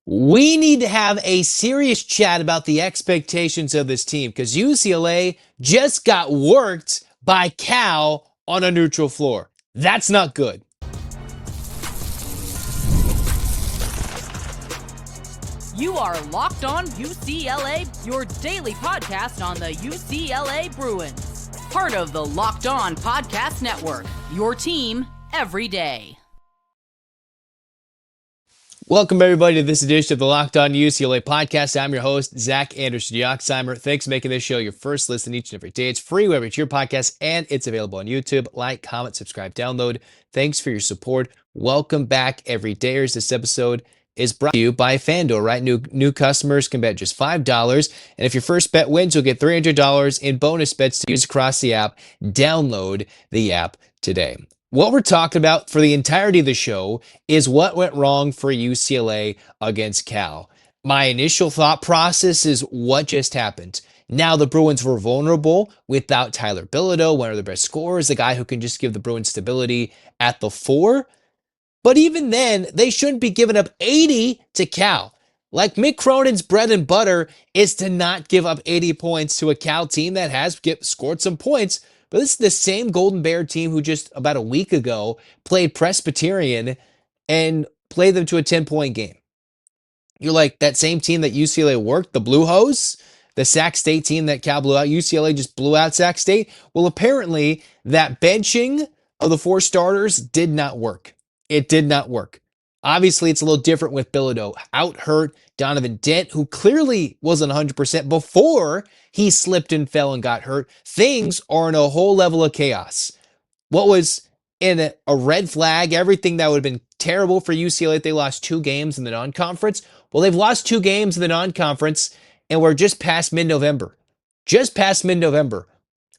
We need to have a serious chat about the expectations of this team because UCLA just got worked by Cal on a neutral floor. That's not good. You are Locked On UCLA, your daily podcast on the UCLA Bruins. Part of the Locked On Podcast Network, your team every day. Welcome, everybody, to this edition of the Locked On UCLA podcast. I'm your host, Zach Anderson-Yoxsimer. Thanks for making this show your first listen each and every day. It's free wherever it's your podcast, and it's available on YouTube. Like, comment, subscribe, download. Thanks for your support. Welcome back, every dayers. This episode is brought to you by FanDuel, right? New customers can bet just $5, and if your first bet wins, you'll get $300 in bonus bets to use across the app. Download the app today. What we're talking about for the entirety of the show is what went wrong for UCLA against Cal. My initial thought process is what just happened. Now the Bruins were vulnerable without Tyler Bilodeau, one of their best scorers, a guy who can just give the Bruins stability at the four. But even then, they shouldn't be giving up 80 to Cal. Like Mick Cronin's bread and butter is to not give up 80 points to a Cal team that has scored some points. But this is the same Golden Bear team who just about a week ago played Presbyterian and played them to a 10-point game. You're like, that same team that UCLA worked, the Blue Hose, the Sac State team that Cal blew out, UCLA just blew out Sac State. Well, apparently that benching of the four starters did not work. It did not work. Obviously, it's a little different with Bilodeau out hurt. Donovan Dent, who clearly wasn't 100% before he slipped and fell and got hurt. Things are in a whole level of chaos. What was in a red flag, everything that would have been terrible for UCLA if they lost 2 games in the non-conference. Well, they've lost 2 games in the non-conference, and we're just past mid-November. Just past mid-November.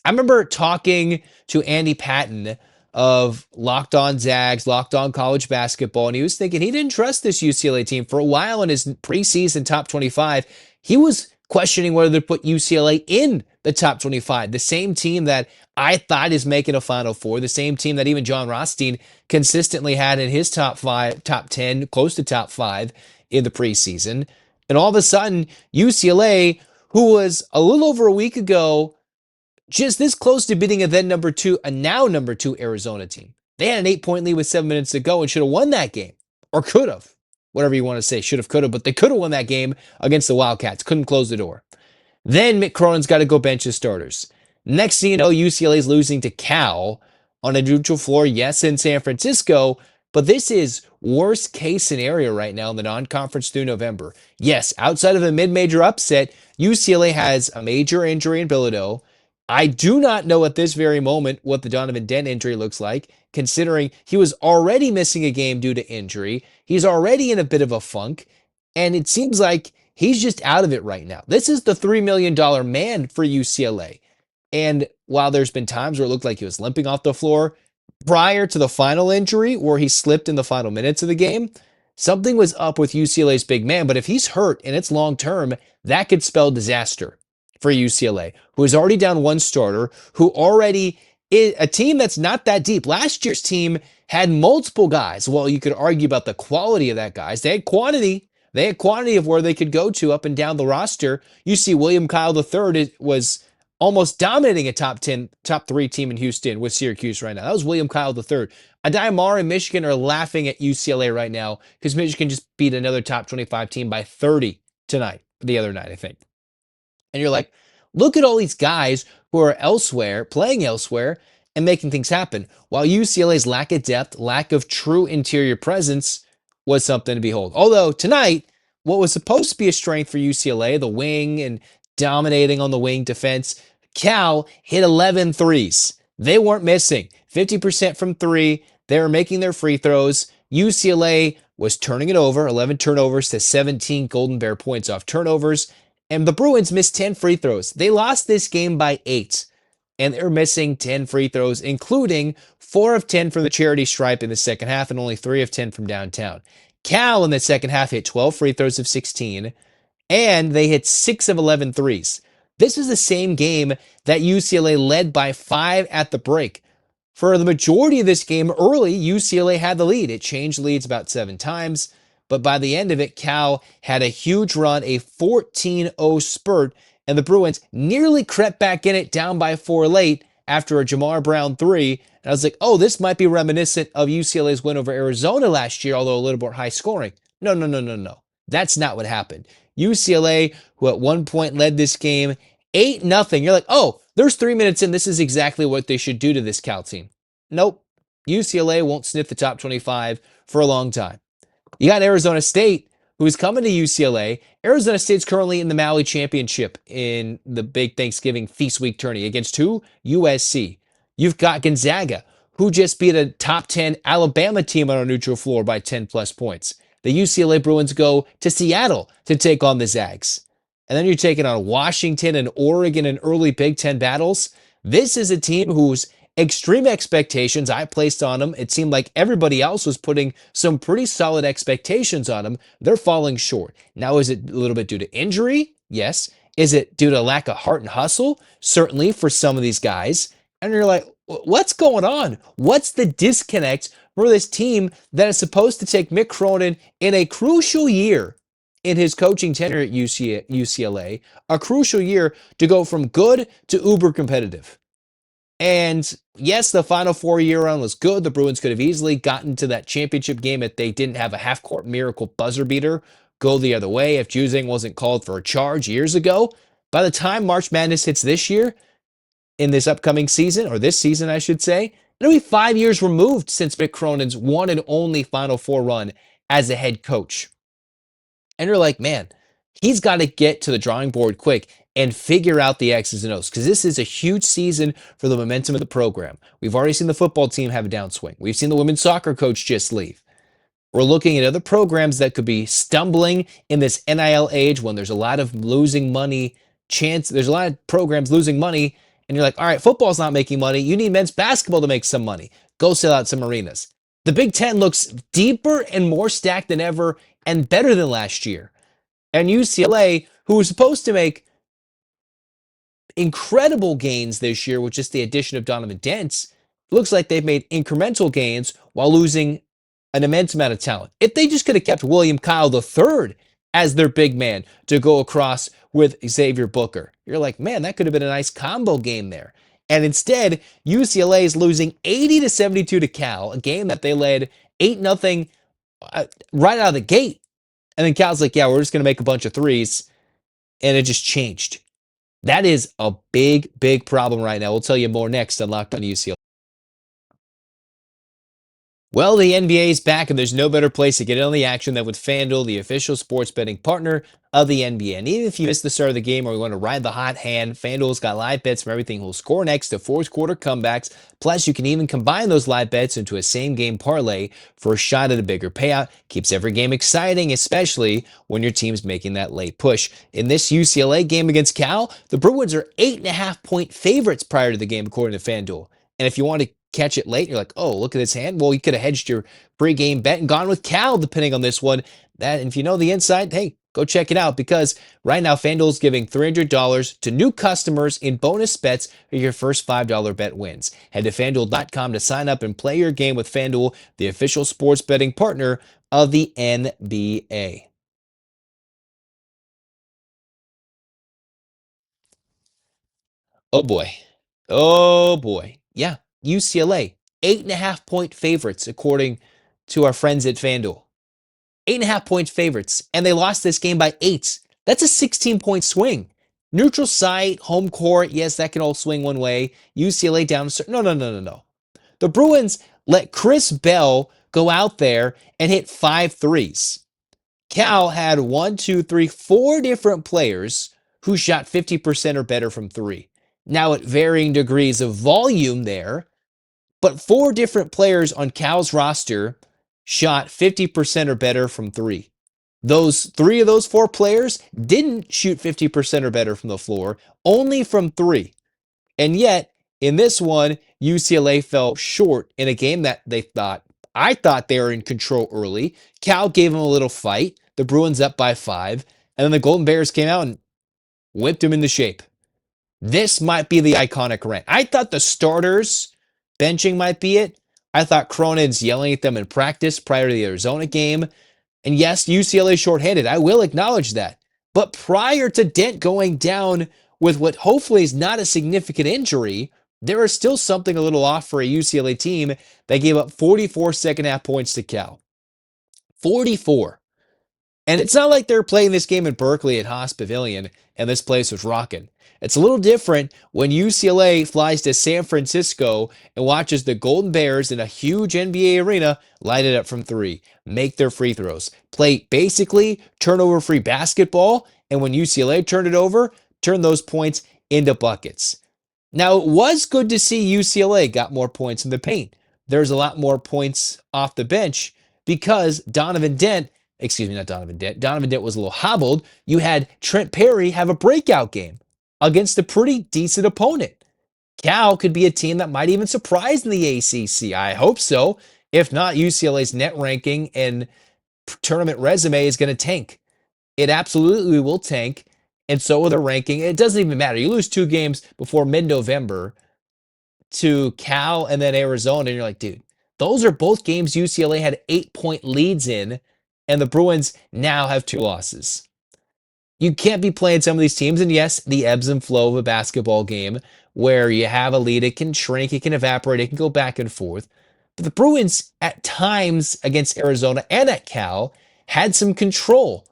I remember talking to Andy Patton of Locked On Zags, Locked On College Basketball, and he was thinking he didn't trust this UCLA team. For a while in his preseason top 25, he was questioning whether to put UCLA in the top 25. The same team that I thought is making a Final Four, the same team that even John Rothstein consistently had in his top 5, top 10, close to top 5 in the preseason. And all of a sudden, UCLA, who was a little over a week ago just this close to beating a then number 2, a now number 2 Arizona team. They had an 8-point lead with 7 minutes to go and should have won that game. Or could have. Whatever you want to say. Should have, could have. But they could have won that game against the Wildcats. Couldn't close the door. Then Mick Cronin's got to go bench his starters. Next thing you know, UCLA's losing to Cal on a neutral floor. Yes, in San Francisco. But this is worst case scenario right now in the non-conference through November. Yes, outside of a mid-major upset, UCLA has a major injury in Bilodeau. I do not know at this very moment what the Donovan Dent injury looks like, considering he was already missing a game due to injury. He's already in a bit of a funk, and it seems like he's just out of it right now. This is the $3 million man for UCLA. And while there's been times where it looked like he was limping off the floor, prior to the final injury where he slipped in the final minutes of the game, something was up with UCLA's big man. But if he's hurt and it's long-term, that could spell disaster for UCLA, who is already down 1 starter, who already is a team that's not that deep. Last year's team had multiple guys. Well, you could argue about the quality of that guys. They had quantity. They had quantity of where they could go to up and down the roster. You see William Kyle III was almost dominating a top 3 team in Houston with Syracuse right now. That was William Kyle III. Adayamar and Michigan are laughing at UCLA right now because Michigan just beat another top 25 team by 30 the other night, I think. And you're like, look at all these guys who are elsewhere, playing elsewhere, and making things happen. While UCLA's lack of depth, lack of true interior presence was something to behold. Although tonight, what was supposed to be a strength for UCLA, the wing and dominating on the wing defense, Cal hit 11 threes. They weren't missing. 50% from 3. They were making their free throws. UCLA was turning it over, 11 turnovers to 17 Golden Bear points off turnovers. And the Bruins missed 10 free throws. They lost this game by 8. And they're missing 10 free throws, including 4 of 10 from the charity stripe in the second half and only 3 of 10 from downtown. Cal in the second half hit 12 free throws of 16, and they hit 6 of 11 threes. This was the same game that UCLA led by 5 at the break. For the majority of this game early, UCLA had the lead. It changed leads about 7 times. But by the end of it, Cal had a huge run, a 14-0 spurt, and the Bruins nearly crept back in it down by 4 late after a Jamar Brown 3. And I was like, oh, this might be reminiscent of UCLA's win over Arizona last year, although a little more high scoring. No, no, no, no, no. That's not what happened. UCLA, who at one point led this game 8-0. You're like, oh, there's 3 minutes in. This is exactly what they should do to this Cal team. Nope. UCLA won't sniff the top 25 for a long time. You got Arizona State, who's coming to UCLA. Arizona State's currently in the Maui Championship in the big Thanksgiving Feast Week tourney against who? USC. You've got Gonzaga, who just beat a top 10 Alabama team on a neutral floor by 10 plus points. The UCLA Bruins go to Seattle to take on the Zags. And then you're taking on Washington and Oregon in early Big Ten battles. This is a team whose extreme expectations I placed on them. It seemed like everybody else was putting some pretty solid expectations on them. They're falling short. Now, is it a little bit due to injury? Yes. Is it due to lack of heart and hustle? Certainly for some of these guys. And you're like, what's going on? What's the disconnect for this team that is supposed to take Mick Cronin in a crucial year in his coaching tenure at UCLA, a crucial year to go from good to uber competitive? And yes, the Final Four year run was good. The Bruins could have easily gotten to that championship game if they didn't have a half-court miracle buzzer beater go the other way, if Juzang wasn't called for a charge years ago. By the time March Madness hits this year, in this upcoming season, or this season, I should say, it'll be 5 years removed since Mick Cronin's one and only Final Four run as a head coach. And you're like, man, he's got to get to the drawing board quick and figure out the X's and O's, because this is a huge season for the momentum of the program. We've already seen the football team have a downswing. We've seen the women's soccer coach just leave. We're looking at other programs that could be stumbling in this NIL age when there's a lot of losing money chance. There's a lot of programs losing money, and you're like, all right, football's not making money. You need men's basketball to make some money. Go sell out some arenas. The Big Ten looks deeper and more stacked than ever and better than last year. And UCLA, who was supposed to make incredible gains this year with just the addition of Donovan Dent, looks like they've made incremental gains while losing an immense amount of talent. If they just could have kept William Kyle III as their big man to go across with Xavier Booker, you're like, man, that could have been a nice combo game there. And instead, UCLA is losing 80-72 to Cal, a game that they led 8-0 right out of the gate. And then Cal's like, yeah, we're just going to make a bunch of threes. And it just changed. That is a big, big problem right now. We'll tell you more next on Locked On UCLA. Well, the NBA is back, and there's no better place to get in on the action than with FanDuel, the official sports betting partner of the NBA. And even if you missed the start of the game or you want to ride the hot hand, FanDuel's got live bets for everything who'll score next to fourth quarter comebacks. Plus, you can even combine those live bets into a same-game parlay for a shot at a bigger payout. Keeps every game exciting, especially when your team's making that late push. In this UCLA game against Cal, the Bruins are 8.5-point favorites prior to the game, according to FanDuel. And if you want to catch it late, you're like, oh, look at this hand. Well, you could have hedged your pregame bet and gone with Cal, depending on this one. That, if you know the inside, hey, go check it out, because right now FanDuel's giving $300 to new customers in bonus bets for your first $5 bet wins. Head to FanDuel.com to sign up and play your game with FanDuel, the official sports betting partner of the NBA. Oh boy. Oh boy. Yeah. UCLA, 8.5-point favorites, according to our friends at FanDuel. 8.5-point favorites, and they lost this game by 8. That's a 16-point swing. Neutral site, home court, yes, that can all swing one way. UCLA down. No. The Bruins let Chris Bell go out there and hit 5 threes. Cal had 4 different players who shot 50% or better from 3. Now, at varying degrees of volume there, but 4 different players on Cal's roster shot 50% or better from 3. Those 3 of those 4 players didn't shoot 50% or better from the floor, only from 3. And yet, in this one, UCLA fell short in a game that I thought they were in control early. Cal gave them a little fight. The Bruins up by 5. And then the Golden Bears came out and whipped them into shape. This might be the iconic rant. I thought the starters benching might be it. I thought Cronin's yelling at them in practice prior to the Arizona game. And yes, UCLA shorthanded. I will acknowledge that. But prior to Dent going down with what hopefully is not a significant injury, there is still something a little off for a UCLA team that gave up 44 second half points to Cal. 44. And it's not like they're playing this game in Berkeley at Haas Pavilion and this place was rocking. It's a little different when UCLA flies to San Francisco and watches the Golden Bears in a huge NBA arena light it up from three, make their free throws, play basically turnover-free basketball, and when UCLA turned it over, turn those points into buckets. Now, it was good to see UCLA got more points in the paint. There's a lot more points off the bench because Donovan Dent was a little hobbled. You had Trent Perry have a breakout game against a pretty decent opponent. Cal could be a team that might even surprise in the ACC. I hope so. If not, UCLA's net ranking and tournament resume is going to tank. It absolutely will tank, and so will the ranking. It doesn't even matter. You lose 2 games before mid-November to Cal and then Arizona, and you're like, dude, those are both games UCLA had 8-point leads in, and the Bruins now have 2 losses. You can't be playing some of these teams, and yes, the ebbs and flow of a basketball game where you have a lead, it can shrink, it can evaporate, it can go back and forth. But the Bruins, at times against Arizona and at Cal, had some control.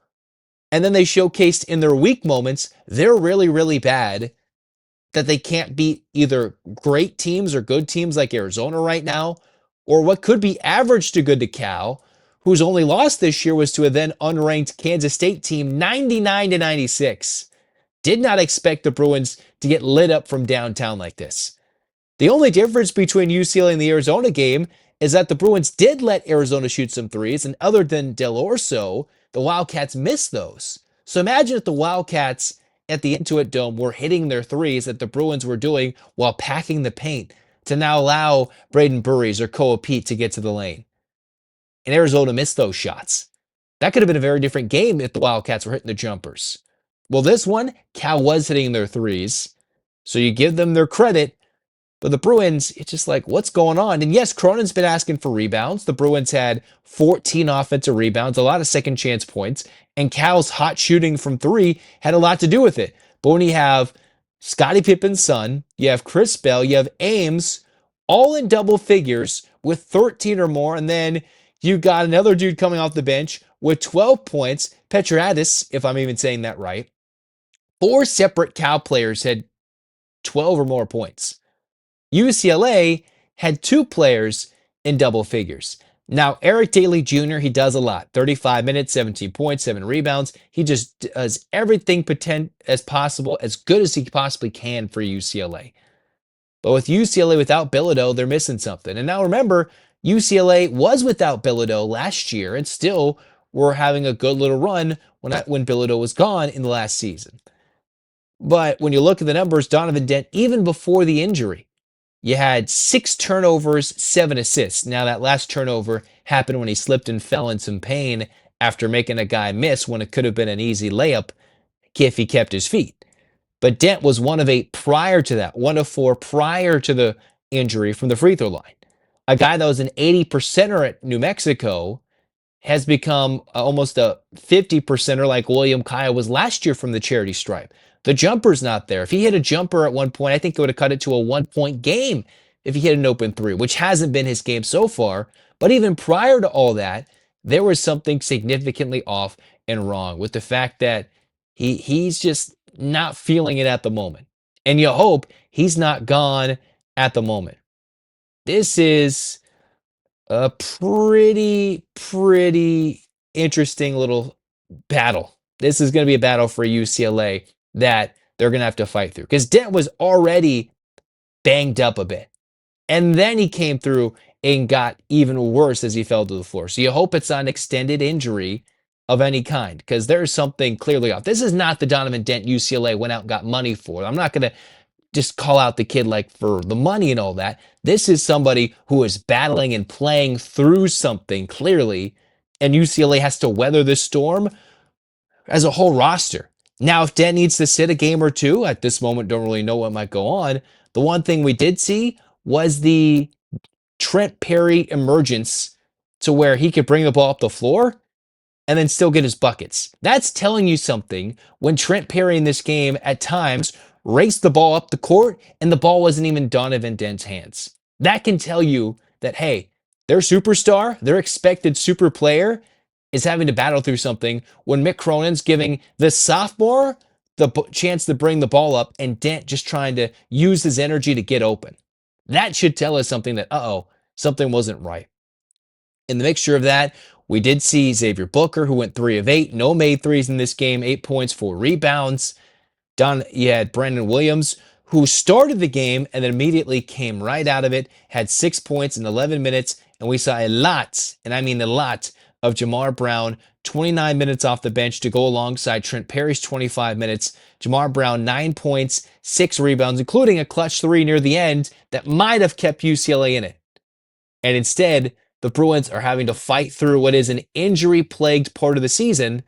And then they showcased in their weak moments, they're really, really bad, that they can't beat either great teams or good teams like Arizona right now, or what could be average to good to Cal, whose only loss this year was to a then unranked Kansas State team 99-96. Did not expect the Bruins to get lit up from downtown like this. The only difference between UCLA and the Arizona game is that the Bruins did let Arizona shoot some threes, and other than Del Orso, the Wildcats missed those. So imagine if the Wildcats at the Intuit Dome were hitting their threes that the Bruins were doing while packing the paint to now allow Braden Burries or Koa Pete to get to the lane. And Arizona missed those shots. That could have been a very different game if the Wildcats were hitting the jumpers. Well, this one, Cal was hitting their threes. So you give them their credit. But the Bruins, it's just like, what's going on? And yes, Cronin's been asking for rebounds. The Bruins had 14 offensive rebounds, a lot of second chance points. And Cal's hot shooting from 3 had a lot to do with it. But when you have Scottie Pippen's son, you have Chris Bell, you have Ames, all in double figures with 13 or more. And then you got another dude coming off the bench with 12 points, Petratis, if I'm even saying that right. 4 separate Cal players had 12 or more points. UCLA had 2 players in double figures. Now, Eric Daly Jr., he does a lot. 35 minutes, 17 points, 7 rebounds. He just does everything as possible, as good as he possibly can for UCLA. But with UCLA without Bilodeau, they're missing something. And now remember, UCLA was without Bilodeau last year and still were having a good little run when Bilodeau was gone in the last season. But when you look at the numbers, Donovan Dent, even before the injury, you had 6 turnovers, 7 assists. Now, that last turnover happened when he slipped and fell in some pain after making a guy miss when it could have been an easy layup if he kept his feet. But Dent was 1 of 8 prior to that, 1 of 4 prior to the injury from the free throw line. A guy that was an 80%er at New Mexico has become almost a 50%er like William Kaya was last year from the charity stripe. The jumper's not there. If he hit a jumper at one point, I think they would have cut it to a 1-point game if he hit an open 3, which hasn't been his game so far. But even prior to all that, there was something significantly off and wrong with the fact that he's just not feeling it at the moment. And you hope he's not gone at the moment. This is a pretty interesting little battle. This is going to be a battle for UCLA that they're going to have to fight through. Because Dent was already banged up a bit. And then he came through and got even worse as he fell to the floor. So you hope it's not an extended injury of any kind. Because there's something clearly off. This is not the Donovan Dent UCLA went out and got money for. I'm not going to just call out the kid like for the money and all that. This is somebody who is battling and playing through something clearly. And UCLA has to weather this storm as a whole roster. Now, if Dent needs to sit a game or 2, at this moment, don't really know what might go on. The one thing we did see was the Trent Perry emergence to where he could bring the ball up the floor. and then still get his buckets. That's telling you something when Trent Perry in this game at times raced the ball up the court and the ball wasn't even Donovan Dent's hands. That can tell you that, hey, their superstar, their expected super player, is having to battle through something when Mick Cronin's giving the sophomore the chance to bring the ball up and Dent just trying to use his energy to get open. That should tell us something that, something wasn't right. In the mixture of that, we did see Xavier Booker, who went 3 of 8, no made threes in this game, 8 points, 4 rebounds. You had Brandon Williams, who started the game and then immediately came right out of it, had 6 points in 11 minutes, and we saw a lot, and I mean a lot, of Jamar Brown, 29 minutes off the bench to go alongside Trent Perry's 25 minutes. Jamar Brown, 9 points, 6 rebounds, including a clutch 3 near the end that might have kept UCLA in it. And instead, the Bruins are having to fight through what is an injury-plagued part of the season,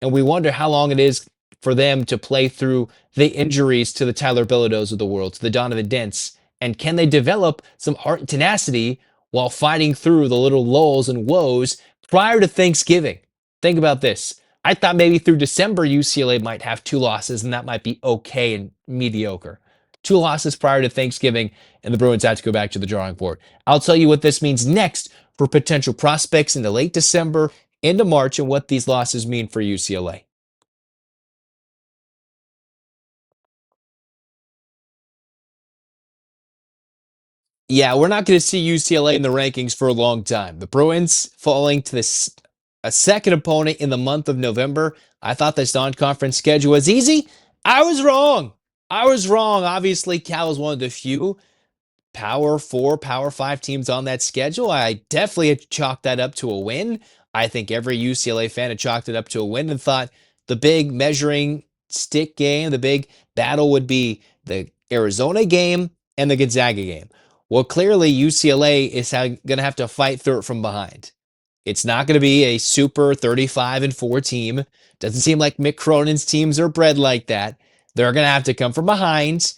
and we wonder how long it is for them to play through the injuries to the Tyler Bilodeaus of the world, to the Donovan Dents, and can they develop some heart and tenacity while fighting through the little lulls and woes prior to Thanksgiving? Think about this. I thought maybe through December UCLA might have 2 losses, and that might be okay and mediocre. 2 losses prior to Thanksgiving, and the Bruins have to go back to the drawing board. I'll tell you what this means next for potential prospects into late December, into March, and what these losses mean for UCLA. Yeah, we're not going to see UCLA in the rankings for a long time. The Bruins falling to a second opponent in the month of November. I thought this non-conference schedule was easy. I was wrong. Obviously, Cal is one of the few Power 4, Power 5 teams on that schedule. I definitely had chalked that up to a win. I think every UCLA fan had chalked it up to a win and thought the big measuring stick game, the big battle would be the Arizona game and the Gonzaga game. Well, clearly UCLA is going to have to fight through it from behind. It's not going to be a super 35-4 team. Doesn't seem like Mick Cronin's teams are bred like that. They're going to have to come from behind,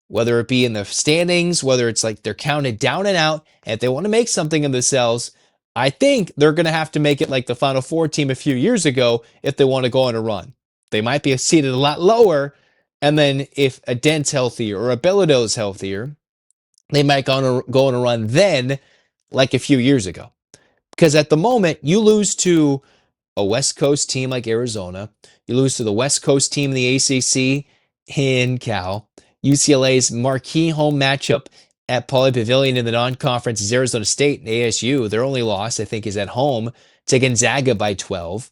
whether it be in the standings, whether it's like they're counted down and out. And if they want to make something of themselves, I think they're going to have to make it like the Final Four team a few years ago if they want to go on a run. They might be seated a lot lower. And then if a Dent's healthier or a Bilodeau's healthier, they might go on a run then like a few years ago. Because at the moment, you lose to a West Coast team like Arizona. You lose to the West Coast team in the ACC in Cal. UCLA's marquee home matchup at Pauley Pavilion in the non-conference is Arizona State and ASU. Their only loss, I think, is at home to Gonzaga by 12.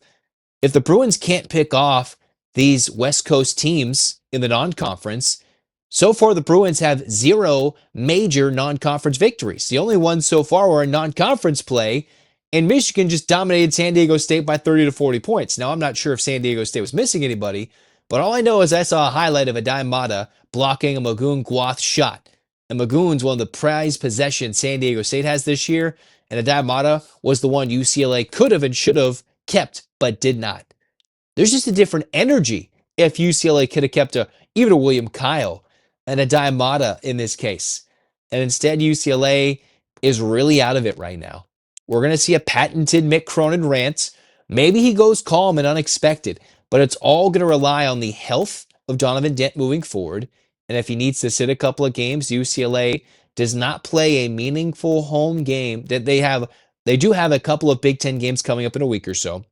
If the Bruins can't pick off these West Coast teams in the non-conference, so far the Bruins have 0 major non-conference victories. The only ones so far were in non-conference play, and Michigan just dominated San Diego State by 30 to 40 points. Now, I'm not sure if San Diego State was missing anybody, but all I know is I saw a highlight of Adai Mata blocking a Magoon Guath shot. And Magoon's one of the prized possessions San Diego State has this year, and Adai Mata was the one UCLA could have and should have kept, but did not. There's just a different energy if UCLA could have kept even a William Kyle and Adai Mata in this case. And instead, UCLA is really out of it right now. We're going to see a patented Mick Cronin rant. Maybe he goes calm and unexpected, but it's all going to rely on the health of Donovan Dent moving forward. And if he needs to sit a couple of games, UCLA does not play a meaningful home game. That they do have a couple of Big Ten games coming up in a week or so.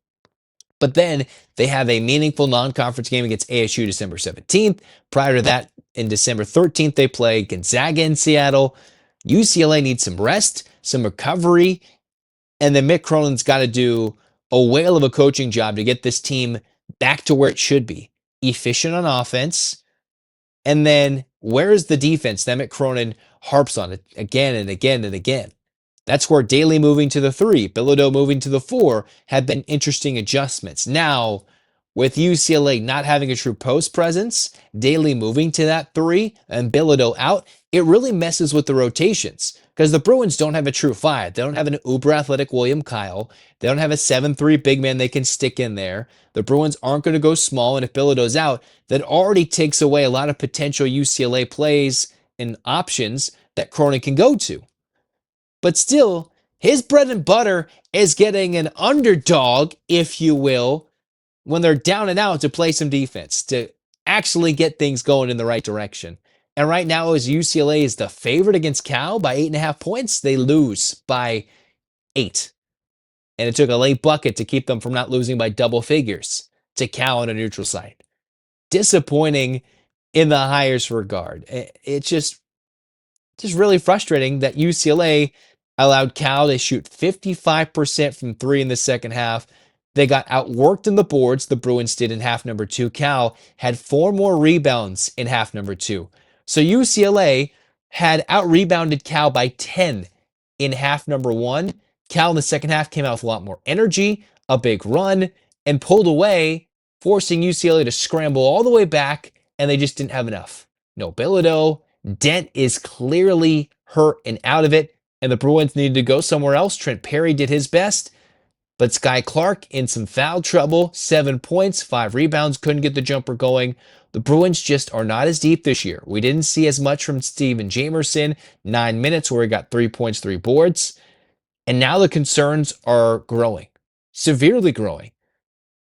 But then they have a meaningful non-conference game against ASU December 17th. Prior to that, in December 13th, they play Gonzaga in Seattle. UCLA needs some rest, some recovery, and then Mick Cronin's got to do a whale of a coaching job to get this team back to where it should be. Efficient on offense. And then where is the defense that Mick Cronin harps on it again and again and again? That's where Daly moving to the 3, Bilodeau moving to the 4 have been interesting adjustments. Now, with UCLA not having a true post presence, Daly moving to that 3, and Bilodeau out, it really messes with the rotations. Because the Bruins don't have a true 5. They don't have an uber-athletic William Kyle. They don't have a 7'3" big man they can stick in there. The Bruins aren't going to go small, and if Bilodeau's out, that already takes away a lot of potential UCLA plays and options that Cronin can go to. But still, His bread and butter is getting an underdog, if you will, when they're down and out to play some defense, to actually get things going in the right direction. And right now, as UCLA is the favorite against Cal by 8.5 points, they lose by 8. And it took a late bucket to keep them from not losing by double figures to Cal on a neutral site. Disappointing in the highest regard. It's just really frustrating that UCLA allowed Cal to shoot 55% from three in the second half. They got outworked in the boards, the Bruins did in half number 2. Cal had 4 more rebounds in half number 2. So UCLA had out-rebounded Cal by 10 in half number 1. Cal in the second half came out with a lot more energy, a big run, and pulled away, forcing UCLA to scramble all the way back, and they just didn't have enough. No Bilodeau. Dent is clearly hurt and out of it, and the Bruins needed to go somewhere else. Trent Perry did his best, but Sky Clark in some foul trouble, 7 points, 5 rebounds, couldn't get the jumper going. The Bruins just are not as deep this year. We didn't see as much from Steven Jamerson, 9 minutes where he got 3 points, 3 boards. And now the concerns are growing, severely growing.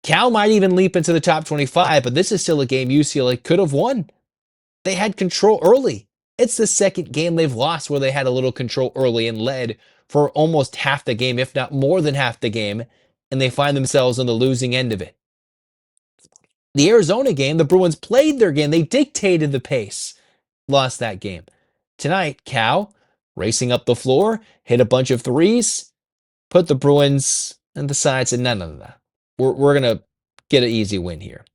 Cal might even leap into the top 25, but this is still a game UCLA could have won. They had control early. It's the second game they've lost where they had a little control early and led for almost half the game, if not more than half the game, and they find themselves on the losing end of it. The Arizona game, the Bruins played their game. They dictated the pace. Lost that game. Tonight, Cal, racing up the floor, hit a bunch of threes, put the Bruins on the side, said, no. We're going to get an easy win here.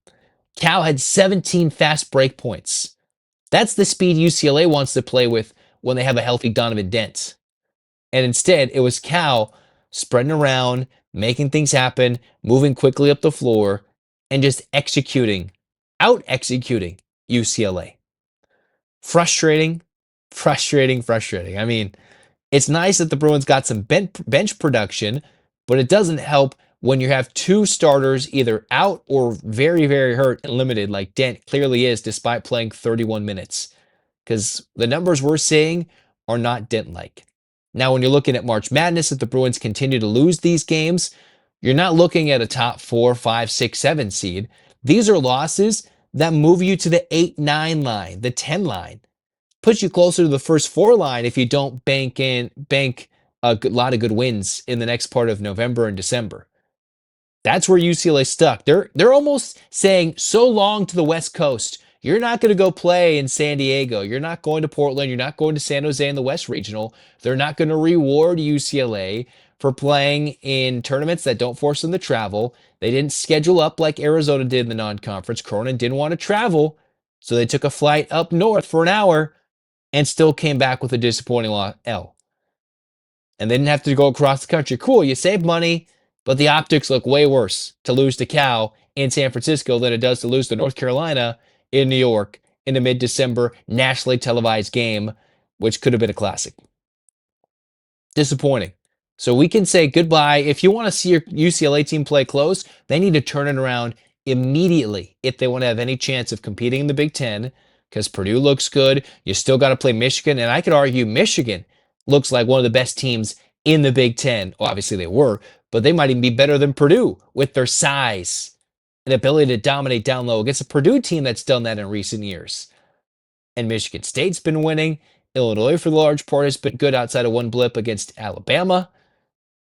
Cal had 17 fast break points. That's the speed UCLA wants to play with when they have a healthy Donovan Dent. And instead, it was Cal spreading around, making things happen, moving quickly up the floor, and just out-executing UCLA. Frustrating. I mean, it's nice that the Bruins got some bench production, but it doesn't help when you have 2 starters either out or very, very hurt and limited, like Dent clearly is, despite playing 31 minutes. Because the numbers we're seeing are not Dent-like. Now, when you're looking at March Madness, if the Bruins continue to lose these games, you're not looking at a top 4, 5, 6, 7 seed. These are losses that move you to the 8-9 line, the 10 line. Puts you closer to the first 4 line if you don't bank a lot of good wins in the next part of November and December. That's where UCLA stuck. They're almost saying so long to the West Coast. You're not going to go play in San Diego. You're not going to Portland. You're not going to San Jose in the West Regional. They're not going to reward UCLA for playing in tournaments that don't force them to travel. They didn't schedule up like Arizona did in the non-conference. Cronin didn't want to travel, so they took a flight up north for an hour and still came back with a disappointing L. And they didn't have to go across the country. Cool, you save money, but the optics look way worse to lose to Cal in San Francisco than it does to lose to North Carolina in New York in a mid-December nationally televised game, which could have been a classic. Disappointing. So we can say goodbye. If you want to see your UCLA team play close, they need to turn it around immediately if they want to have any chance of competing in the Big Ten, because Purdue looks good. You still got to play Michigan, and I could argue Michigan looks like one of the best teams in the Big Ten. Well, obviously they were, but they might even be better than Purdue with their size and ability to dominate down low against a Purdue team that's done that in recent years. And Michigan State's been winning. Illinois, for the large part, has been good outside of one blip against Alabama.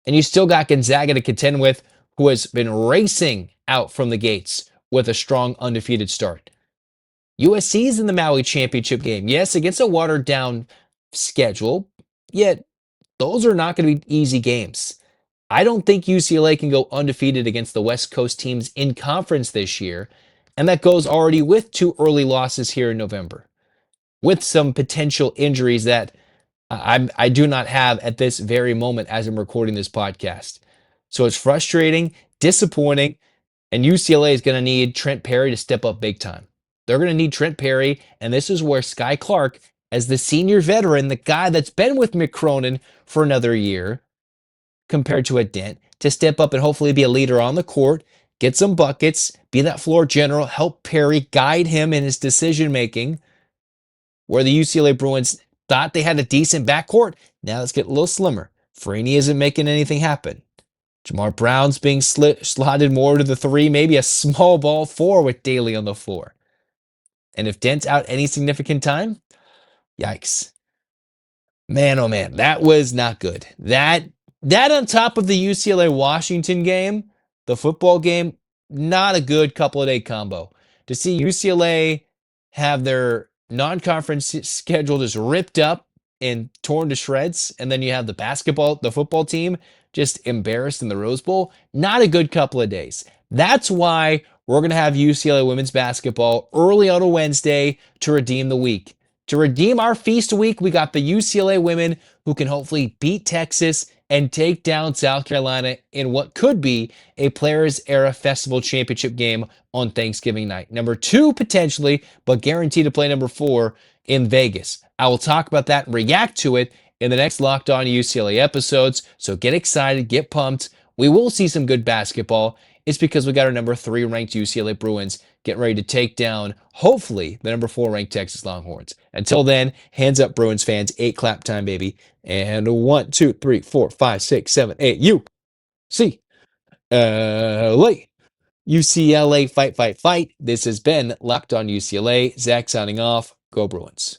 And you still got Gonzaga to contend with, who has been racing out from the gates with a strong undefeated start. USC's in the Maui Championship game. Yes, against a watered-down schedule, yet those are not going to be easy games. I don't think UCLA can go undefeated against the West Coast teams in conference this year, and that goes already with 2 early losses here in November, with some potential injuries that I do not have at this very moment as I'm recording this podcast. So it's frustrating, disappointing, and UCLA is going to need Trent Perry to step up big time. They're going to need Trent Perry, and this is where Sky Clark, as the senior veteran, the guy that's been with Mick Cronin for another year, compared to a Dent, to step up and hopefully be a leader on the court, get some buckets, be that floor general, help Perry, guide him in his decision-making, where the UCLA Bruins thought they had a decent backcourt. Now let's get a little slimmer. Freeney isn't making anything happen. Jamar Brown's being slotted more to the 3, maybe a small ball 4 with Daly on the floor. And if Dent's out any significant time, yikes. Man, oh man, that was not good. That on top of the UCLA Washington game, the football game, not a good couple of day combo. To see UCLA have their non-conference schedule just ripped up and torn to shreds, and then you have the football team just embarrassed in the Rose Bowl, not a good couple of days. That's why we're going to have UCLA women's basketball early on a Wednesday to redeem the week. To redeem our feast week, we got the UCLA women who can hopefully beat Texas and take down South Carolina in what could be a Players Era Festival Championship game on Thanksgiving night. Number 2, potentially, but guaranteed to play number 4 in Vegas. I will talk about that and react to it in the next Locked On UCLA episodes, so get excited, get pumped. We will see some good basketball. It's because we got our number 3 ranked UCLA Bruins getting ready to take down, hopefully, the number 4 ranked Texas Longhorns. Until then, hands up, Bruins fans. 8 clap time, baby. And 1, 2, 3, 4, 5, 6, 7, 8. UCLA. UCLA fight, fight, fight. This has been Locked On UCLA. Zach signing off. Go Bruins.